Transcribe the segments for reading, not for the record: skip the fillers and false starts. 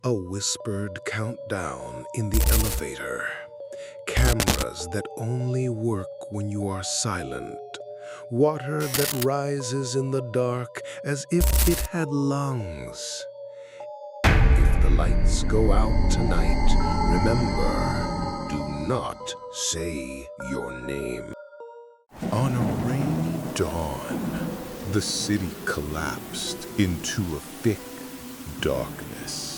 A whispered countdown in the elevator. Cameras that only work when you are silent. Water that rises in the dark as if it had lungs. If the lights go out tonight, remember, do not say your name. On a rainy dawn, the city collapsed into a thick darkness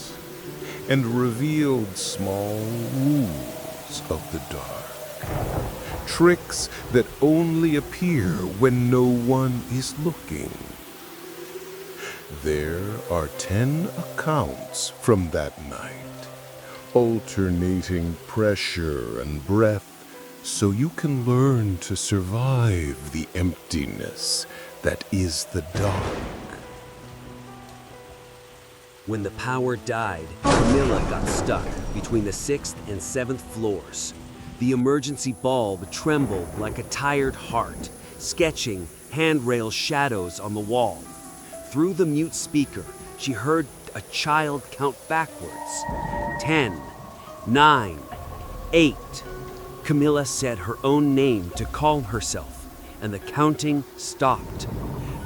and revealed small rules of the dark. Tricks that only appear when no one is looking. There are 10 accounts from that night, alternating pressure and breath so you can learn to survive the emptiness that is the dark. When the power died, Camilla got stuck between the 6th and 7th floors. The emergency bulb trembled like a tired heart, sketching handrail shadows on the wall. Through the mute speaker, she heard a child count backwards. 10, 9, 8. Camilla said her own name to calm herself, and the counting stopped.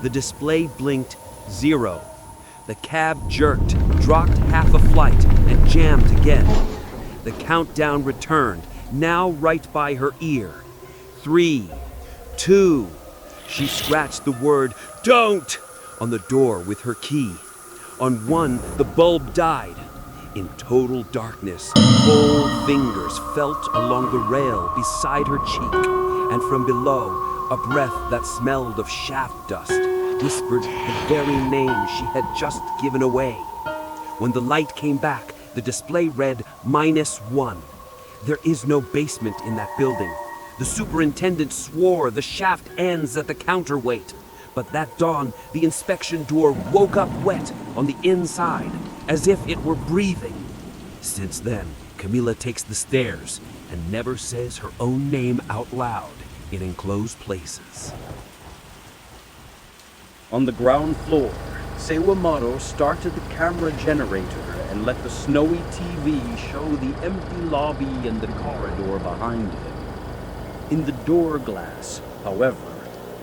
The display blinked 0. The cab jerked, dropped half a flight, and jammed again. The countdown returned, now right by her ear. 3, 2. She scratched the word, "Don't!" on the door with her key. On 1, the bulb died. In total darkness, cold fingers felt along the rail beside her cheek, and from below, a breath that smelled of shaft dust whispered the very name she had just given away. When the light came back, the display read -1. There is no basement in that building. The superintendent swore the shaft ends at the counterweight. But that dawn, the inspection door woke up wet on the inside, as if it were breathing. Since then, Camilla takes the stairs and never says her own name out loud in enclosed places. On the ground floor, Sewamaro started the camera generator and let the snowy TV show the empty lobby and the corridor behind him. In the door glass, however,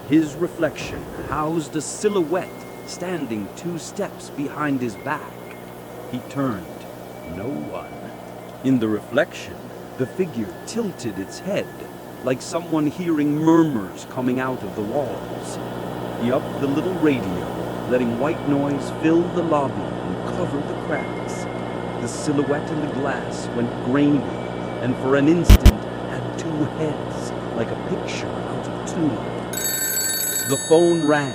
his reflection housed a silhouette standing 2 steps behind his back. He turned. No one. In the reflection, the figure tilted its head, like someone hearing murmurs coming out of the walls. He upped the little radio, letting white noise fill the lobby and cover the cracks. The silhouette in the glass went grainy, and for an instant had 2 heads, like a picture out of tune. The phone rang.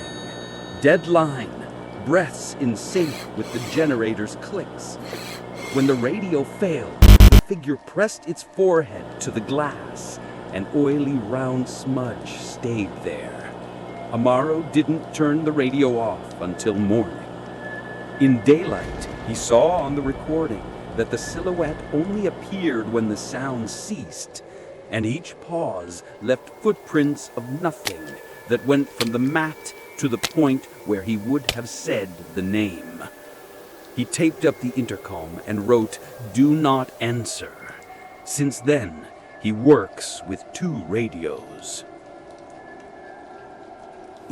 Dead line, breaths in sync with the generator's clicks. When the radio failed, the figure pressed its forehead to the glass. An oily round smudge stayed there. Amaro didn't turn the radio off until morning. In daylight, he saw on the recording that the silhouette only appeared when the sound ceased, and each pause left footprints of nothing that went from the mat to the point where he would have said the name. He taped up the intercom and wrote, "Do not answer." Since then, he works with 2 radios.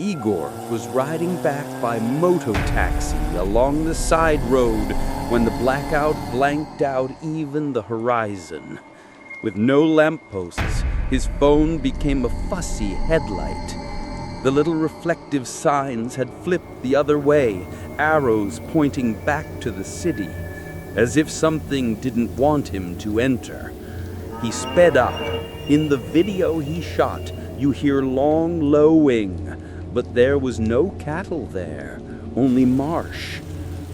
Igor was riding back by moto-taxi along the side road when the blackout blanked out even the horizon. With no lampposts, his phone became a fussy headlight. The little reflective signs had flipped the other way, arrows pointing back to the city, as if something didn't want him to enter. He sped up. In the video he shot, you hear long lowing, but there was no cattle there, only marsh.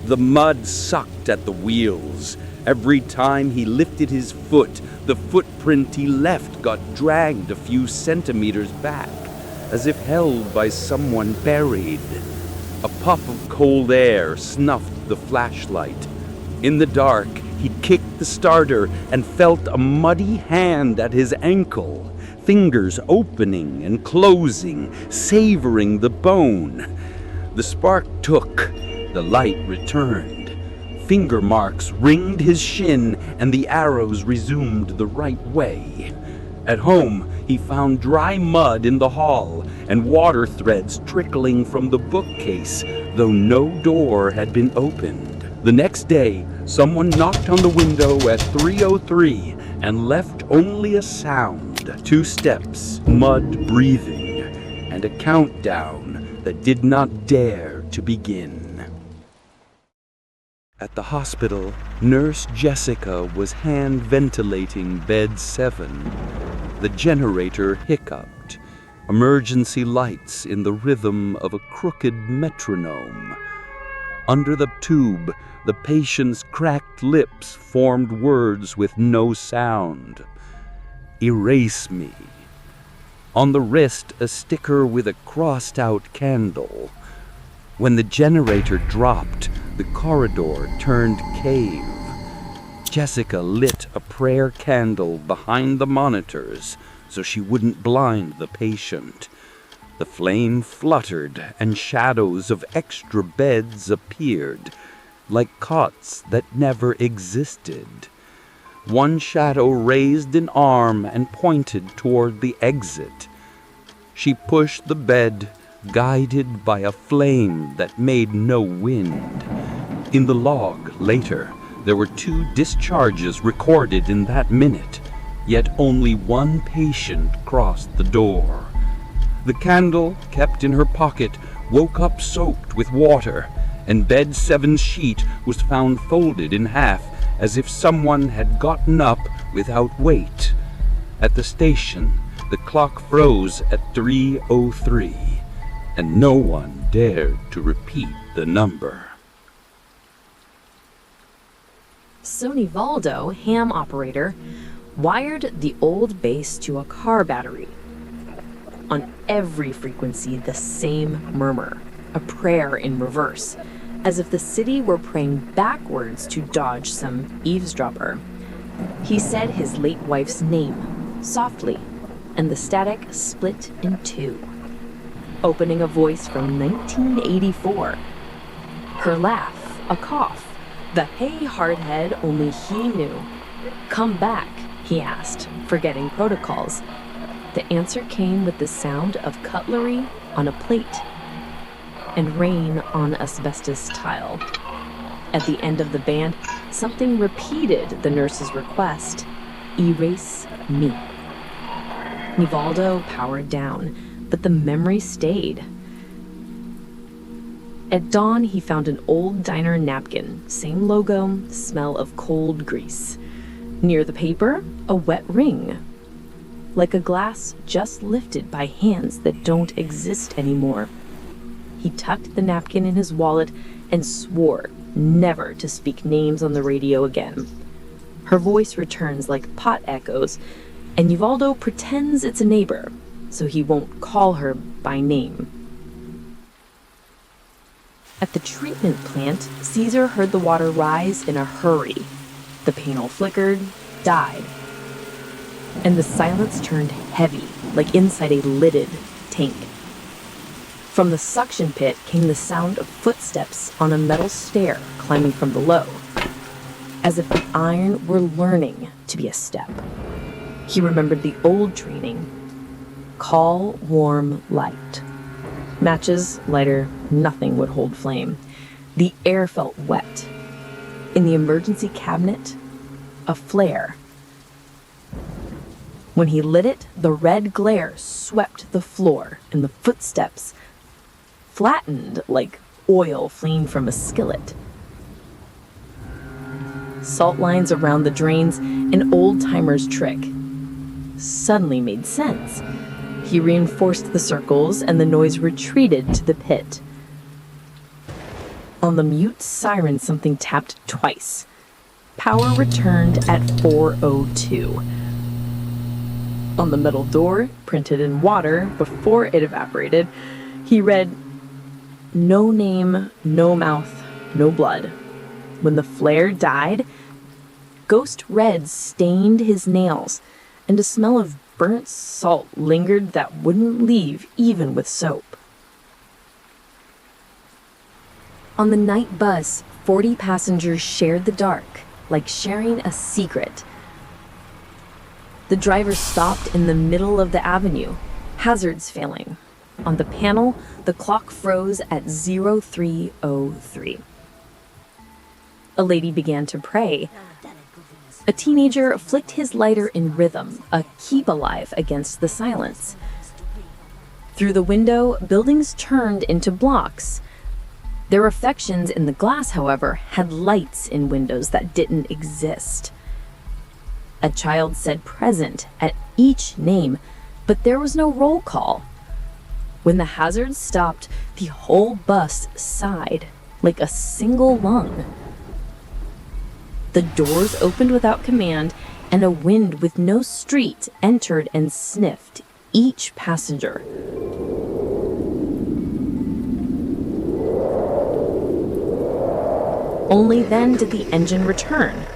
The mud sucked at the wheels. Every time he lifted his foot, the footprint he left got dragged a few centimeters back, as if held by someone buried. A puff of cold air snuffed the flashlight. In the dark, he kicked the starter and felt a muddy hand at his ankle, fingers opening and closing, savoring the bone. The spark took, the light returned. Finger marks ringed his shin, and the arrows resumed the right way. At home, he found dry mud in the hall and water threads trickling from the bookcase, though no door had been opened. The next day, someone knocked on the window at 3:03 and left only a sound: 2 steps, mud breathing, and a countdown that did not dare to begin. At the hospital, Nurse Jessica was hand ventilating bed 7. The generator hiccuped, emergency lights in the rhythm of a crooked metronome. Under the tube, the patient's cracked lips formed words with no sound. Erase me. On the wrist, a sticker with a crossed-out candle. When the generator dropped, the corridor turned cave. Jessica lit a prayer candle behind the monitors so she wouldn't blind the patient. The flame fluttered and shadows of extra beds appeared, like cots that never existed. One shadow raised an arm and pointed toward the exit. She pushed the bed, guided by a flame that made no wind. In the log later, there were 2 discharges recorded in that minute, yet only 1 patient crossed the door. The candle, kept in her pocket, woke up soaked with water, and bed 7's sheet was found folded in half as if someone had gotten up without weight. At the station, the clock froze at 3:03, and no one dared to repeat the number. So Nivaldo, ham operator, wired the old base to a car battery. On every frequency, the same murmur, a prayer in reverse, as if the city were praying backwards to dodge some eavesdropper. He said his late wife's name, softly, and the static split in 2, opening a voice from 1984. Her laugh, a cough, the hey hardhead only he knew. Come back, he asked, forgetting protocols. The answer came with the sound of cutlery on a plate and rain on asbestos tile. At the end of the band, something repeated the nurse's request: erase me. Nivaldo powered down, but the memory stayed. At dawn, he found an old diner napkin, same logo, smell of cold grease. Near the paper, a wet ring, like a glass just lifted by hands that don't exist anymore. He tucked the napkin in his wallet and swore never to speak names on the radio again. Her voice returns like pot echoes, and Nivaldo pretends it's a neighbor, so he won't call her by name. At the treatment plant, Caesar heard the water rise in a hurry. The panel flickered, died, and the silence turned heavy, like inside a lidded tank. From the suction pit came the sound of footsteps on a metal stair climbing from below, as if the iron were learning to be a step. He remembered the old training: call warm light. Matches, lighter, nothing would hold flame. The air felt wet. In the emergency cabinet, a flare. When he lit it, the red glare swept the floor, and the footsteps flattened like oil fleeing from a skillet. Salt lines around the drains, an old-timer's trick, suddenly made sense. He reinforced the circles, and the noise retreated to the pit. On the mute siren, something tapped twice. Power returned at 4:02. On the metal door, printed in water before it evaporated, he read, "No name, no mouth, no blood." When the flare died, ghost red stained his nails, and a smell of burnt salt lingered that wouldn't leave even with soap. On the night bus, 40 passengers shared the dark, like sharing a secret. The driver stopped in the middle of the avenue, hazards failing. On the panel, the clock froze at 03:03. A lady began to pray. A teenager flicked his lighter in rhythm, a keep alive against the silence. Through the window, buildings turned into blocks. Their reflections in the glass, however, had lights in windows that didn't exist. A child said present at each name, but there was no roll call. When the hazards stopped, the whole bus sighed like a single lung. The doors opened without command, and a wind with no street entered and sniffed each passenger. Only then did the engine return.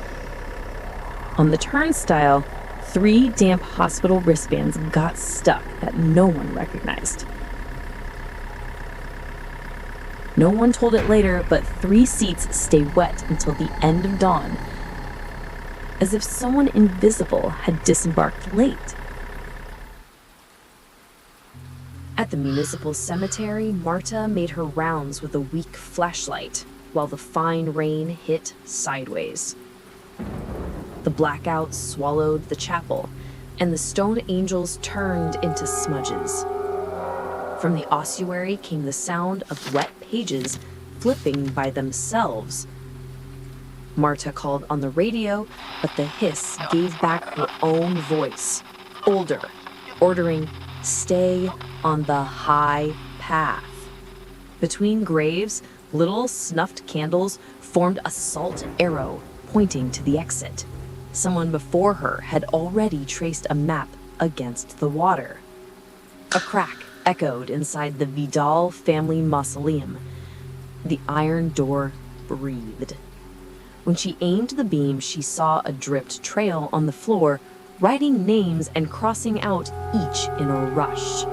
On the turnstile, 3 damp hospital wristbands got stuck that no one recognized. No one told it later, but 3 seats stay wet until the end of dawn, as if someone invisible had disembarked late. At the municipal cemetery, Marta made her rounds with a weak flashlight while the fine rain hit sideways. The blackout swallowed the chapel, and the stone angels turned into smudges. From the ossuary came the sound of wet pages flipping by themselves. Marta called on the radio, but the hiss gave back her own voice, older, ordering, "Stay on the high path." Between graves, little snuffed candles formed a salt arrow pointing to the exit. Someone before her had already traced a map against the water. A crack echoed inside the Vidal family mausoleum. The iron door breathed. When she aimed the beam, she saw a dripped trail on the floor, writing names and crossing out each in a rush.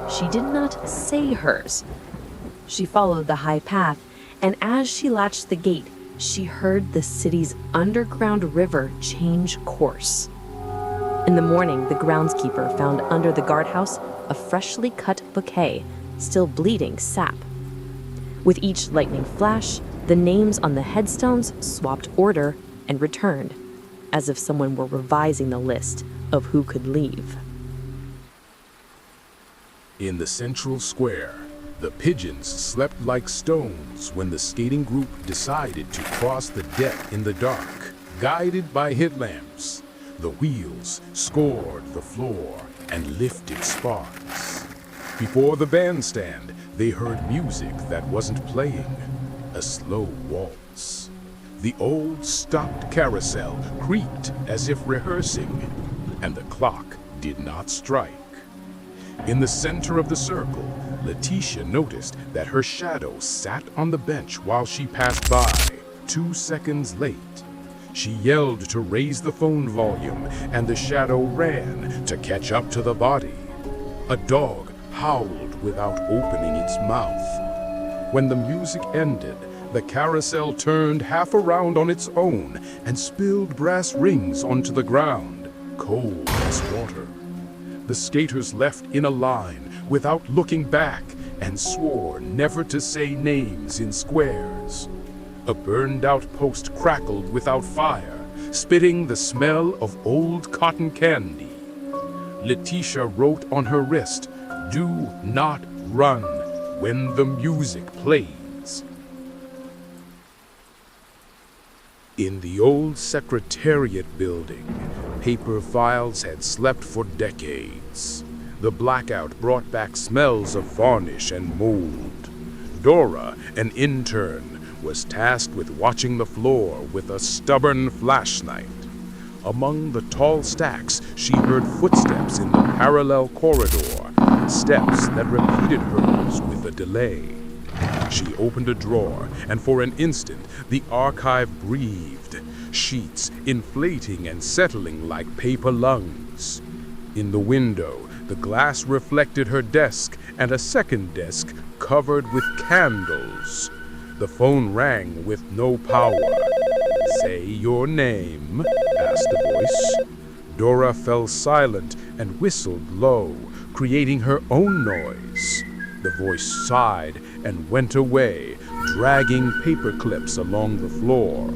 She did not say hers. She followed the high path, and as she latched the gate, she heard the city's underground river change course. In the morning, the groundskeeper found under the guardhouse a freshly cut bouquet, still bleeding sap. With each lightning flash, the names on the headstones swapped order and returned, as if someone were revising the list of who could leave. In the central square, the pigeons slept like stones when the skating group decided to cross the deck in the dark, guided by headlamps. The wheels scored the floor and lifted sparks. Before the bandstand, they heard music that wasn't playing, a slow waltz. The old stopped carousel creaked as if rehearsing, and the clock did not strike. In the center of the circle, Letitia noticed that her shadow sat on the bench while she passed by, 2 seconds late. She yelled to raise the phone volume, and the shadow ran to catch up to the body. A dog howled without opening its mouth. When the music ended, the carousel turned half around on its own and spilled brass rings onto the ground, cold as water. The skaters left in a line without looking back and swore never to say names in squares. A burned-out post crackled without fire, spitting the smell of old cotton candy. Letitia wrote on her wrist, "Do not run when the music plays." In the old Secretariat building, paper files had slept for decades. The blackout brought back smells of varnish and mold. Dora, an intern, was tasked with watching the floor with a stubborn flashlight. Among the tall stacks, she heard footsteps in the parallel corridor, steps that repeated hers with a delay. She opened a drawer, and for an instant, the archive breathed, sheets inflating and settling like paper lungs. In the window, the glass reflected her desk and a second desk covered with candles. The phone rang with no power. "Say your name," asked the voice. Dora fell silent and whistled low, creating her own noise. The voice sighed and went away, dragging paper clips along the floor.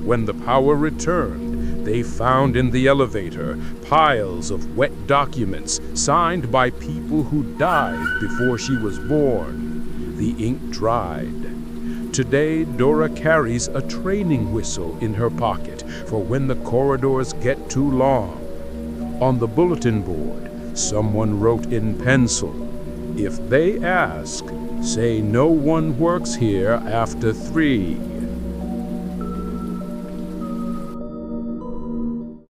When the power returned, they found in the elevator piles of wet documents signed by people who died before she was born. The ink dried. Today, Dora carries a training whistle in her pocket for when the corridors get too long. On the bulletin board, someone wrote in pencil, "If they ask, say no one works here after 3."